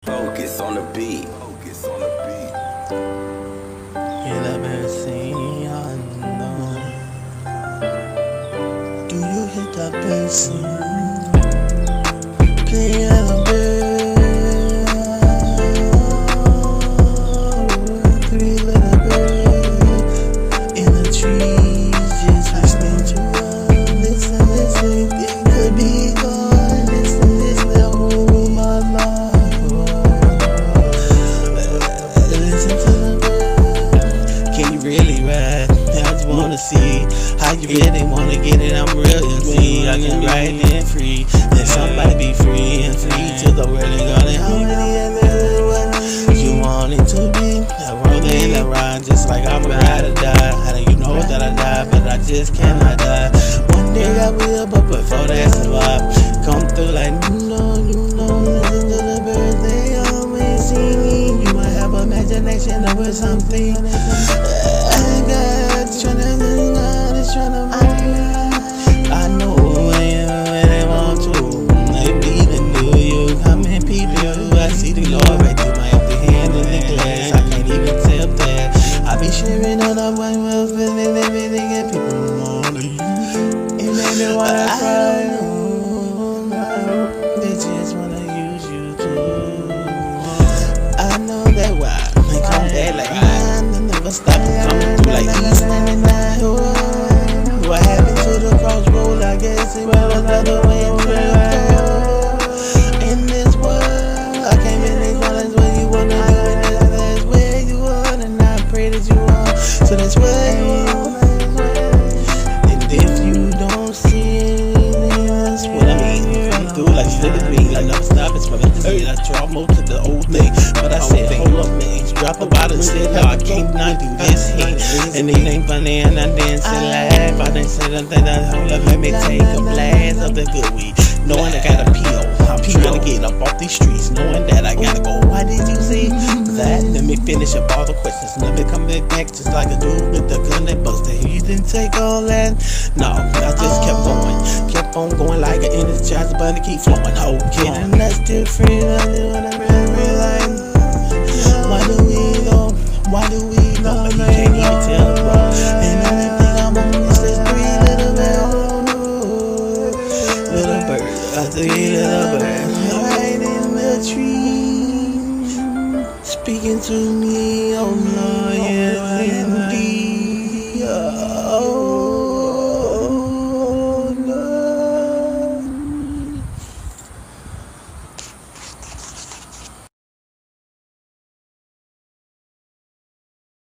Focus on the beat. Focus on the beat. You never seen unknown. Do you hit that bass? Play a bird, three little birds in the trees, just listening to us. Listen, it could be gone. Listen, oh my life. Listen to the bird. Can you really ride? I just wanna see how you really wanna get it. I'm real, see. I can ride it free. Let somebody be free and free to the world and God. And how many what you want it to be? I roll in and ride just like I'm a ride or die. How do you know that I die? But I just cannot die. One day I will, but before that survive. Come through like you know, listen to the birds, they always singing. You might have imagination over something. I got tryna I know when they want to. They bleeding, do you come and peep you? I see the Lord right through my empty hand in the glass. I can't even tell that. I be sharing all of my wealth and everything, and people wanting. It made me wanna cry. They just wanna use you too. I know that why they come back like mine. Never stop coming through like East 99. What happened to the crossroad? I guess it was another way to go. In this world, I can't really tell us where you wanna go, and that's where you are, and I pray that you are. So that's where you are. And if you don't see it, that's what I mean. Come through like slippery, I never stop. It's from the third. I draw most of the old thing, but I said, hold up, man. Drop a bottle and said, no, I can't not do this here. And it ain't funny, and I didn't say laugh. I didn't say nothing. Hold up, let me take a blast of the good weed. Knowing I got a P.O. I'm trying to get up off these streets, knowing that I gotta go. Why did you say that? Let me finish up all the questions. Let me come back just like a dude with the gun that busted. You didn't take all that. No, I just kept on going like an energizer bunny, keep flowing. Okay, and that's different. I do what I realize. Why do we go? But you can't even tell, bro. And I didn't think I'm on this. There's three little birds, three little birds, right in the tree, speaking to me, oh Lord, yeah.